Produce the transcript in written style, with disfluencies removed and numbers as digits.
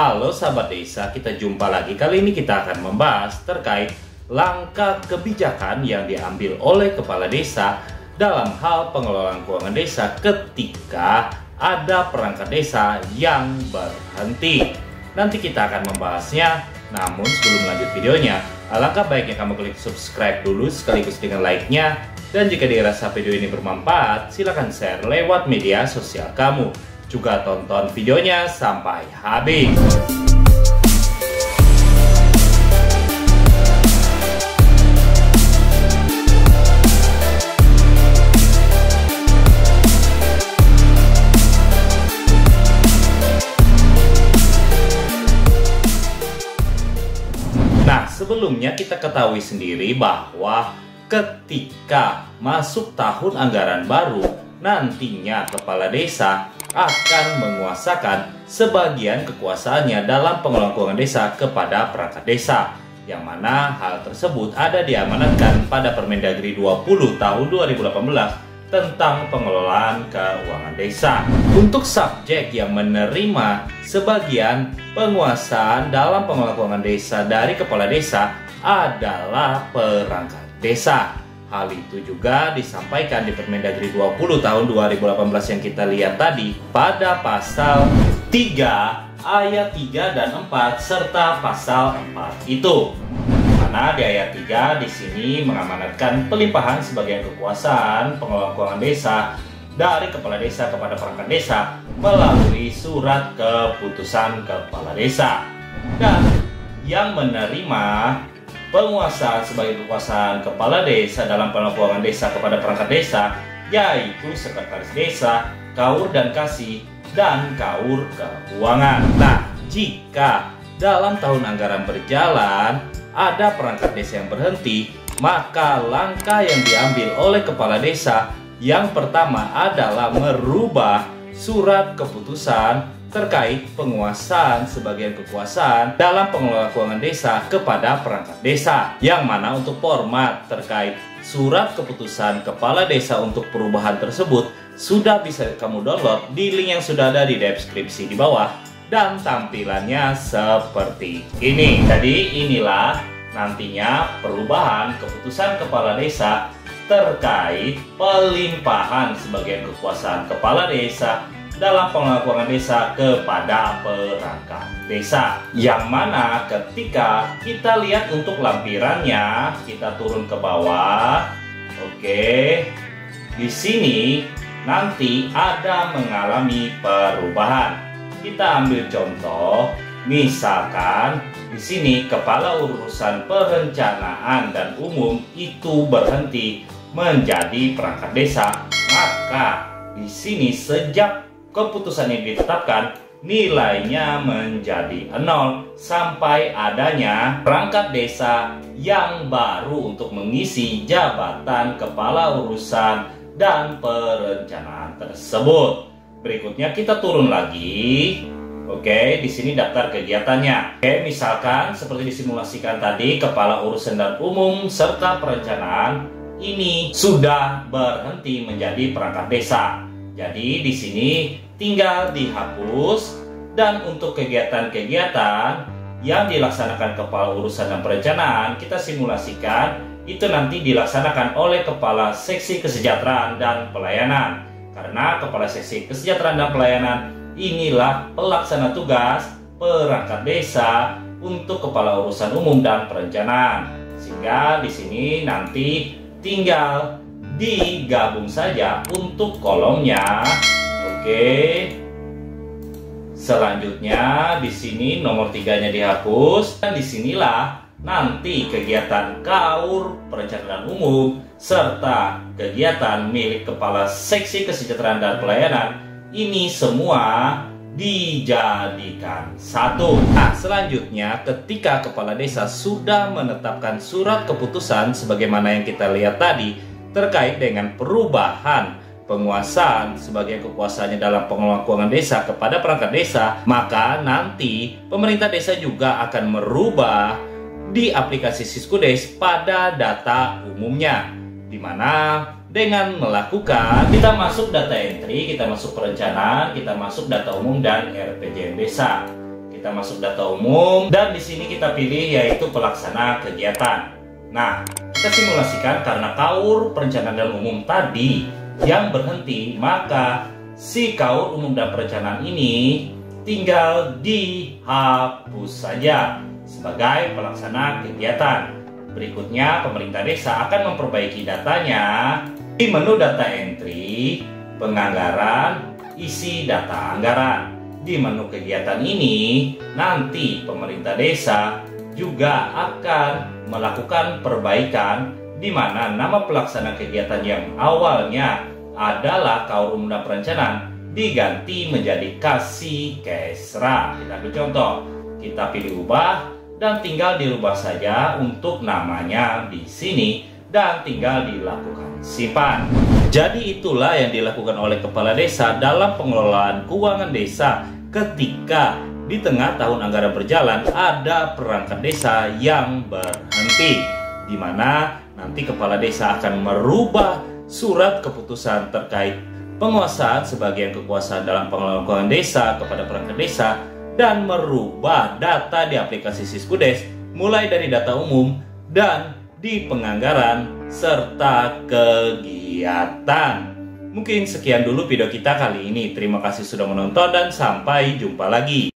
Halo sahabat desa, kita jumpa lagi. Kali ini kita akan membahas terkait langkah kebijakan yang diambil oleh kepala desa dalam hal pengelolaan keuangan desa ketika ada perangkat desa yang berhenti. Nanti kita akan membahasnya, namun sebelum lanjut videonya, alangkah baiknya kamu klik subscribe dulu sekaligus dengan like-nya. Dan jika dirasa video ini bermanfaat, silahkan share lewat media sosial kamu. Juga tonton videonya sampai habis. Nah, sebelumnya kita ketahui sendiri bahwa ketika masuk tahun anggaran baru, nantinya kepala desa akan menguasakan sebagian kekuasaannya dalam pengelolaan keuangan desa kepada perangkat desa, yang mana hal tersebut ada diamanatkan pada Permendagri 20 tahun 2018 tentang pengelolaan keuangan desa. Untuk subjek yang menerima sebagian penguasaan dalam pengelolaan keuangan desa dari kepala desa adalah perangkat desa. Hal itu juga disampaikan di Permendagri 20 tahun 2018 yang kita lihat tadi pada pasal 3 ayat 3 dan 4 serta pasal 4 itu. Mana di ayat 3 di sini mengamanatkan pelimpahan sebagian kekuasaan pengelolaan keuangan desa dari kepala desa kepada perangkat desa melalui surat keputusan kepala desa. Dan yang menerima penguasaan sebagai kekuasaan kepala desa dalam pengelolaan keuangan desa kepada perangkat desa yaitu sekretaris desa, kaur dan kasih, dan kaur keuangan. Nah, jika dalam tahun anggaran berjalan ada perangkat desa yang berhenti, maka langkah yang diambil oleh kepala desa yang pertama adalah merubah surat keputusan terkait penguasaan sebagian kekuasaan dalam pengelolaan keuangan desa kepada perangkat desa, yang mana untuk format terkait surat keputusan kepala desa untuk perubahan tersebut sudah bisa kamu download di link yang sudah ada di deskripsi di bawah, dan tampilannya seperti ini. Jadi inilah nantinya perubahan keputusan kepala desa terkait pelimpahan sebagian kekuasaan kepala desa dalam pengelolaan keuangan desa kepada perangkat desa, yang mana ketika kita lihat untuk lampirannya, kita turun ke bawah. Oke, di sini nanti ada mengalami perubahan. Kita ambil contoh, misalkan di sini kepala urusan perencanaan dan umum itu berhenti menjadi perangkat desa, maka di sini sejak keputusan ini ditetapkan, nilainya menjadi 0 sampai adanya perangkat desa yang baru untuk mengisi jabatan kepala urusan dan perencanaan tersebut. Berikutnya kita turun lagi. Oke, di sini daftar kegiatannya. Oke, misalkan seperti disimulasikan tadi, kepala urusan dan umum serta perencanaan ini sudah berhenti menjadi perangkat desa. Jadi di sini tinggal dihapus, dan untuk kegiatan-kegiatan yang dilaksanakan kepala urusan dan perencanaan kita simulasikan itu nanti dilaksanakan oleh kepala seksi kesejahteraan dan pelayanan, karena kepala seksi kesejahteraan dan pelayanan inilah pelaksana tugas perangkat desa untuk kepala urusan umum dan perencanaan, sehingga di sini nanti tinggal digabung saja untuk kolomnya. Oke. Selanjutnya di sini nomor 3-nya dihapus, dan disinilah nanti kegiatan kaur perencanaan umum serta kegiatan milik kepala seksi kesejahteraan dan pelayanan ini semua dijadikan satu. Nah, selanjutnya ketika kepala desa sudah menetapkan surat keputusan sebagaimana yang kita lihat tadi terkait dengan perubahan penguasaan sebagai kekuasaannya dalam pengelolaan keuangan desa kepada perangkat desa, maka nanti pemerintah desa juga akan merubah di aplikasi Siskudes pada data umumnya, di mana dengan melakukan kita masuk data entry, kita masuk perencanaan, kita masuk data umum dan RPJM desa. Kita masuk data umum dan di sini kita pilih yaitu pelaksana kegiatan. Nah, kita simulasikan karena KAUR perencanaan dan umum tadi yang berhenti, maka si KAUR umum dan perencanaan ini tinggal dihapus saja sebagai pelaksana kegiatan. Berikutnya, pemerintah desa akan memperbaiki datanya di menu data entry, penganggaran, isi data anggaran. Di menu kegiatan ini, nanti pemerintah desa juga akan melakukan perbaikan di mana nama pelaksana kegiatan yang awalnya adalah KAUR umum dan perencanaan diganti menjadi Kasih Kesra. Kita ambil contoh, kita pilih ubah dan tinggal dirubah saja untuk namanya di sini dan tinggal dilakukan simpan. Jadi itulah yang dilakukan oleh kepala desa dalam pengelolaan keuangan desa ketika di tengah tahun anggaran berjalan ada perangkat desa yang berhenti, di mana nanti kepala desa akan merubah surat keputusan terkait penguasaan sebagian kekuasaan dalam pengelolaan keuangan desa kepada perangkat desa dan merubah data di aplikasi Siskudes mulai dari data umum dan di penganggaran serta kegiatan. Mungkin sekian dulu video kita kali ini. Terima kasih sudah menonton dan sampai jumpa lagi.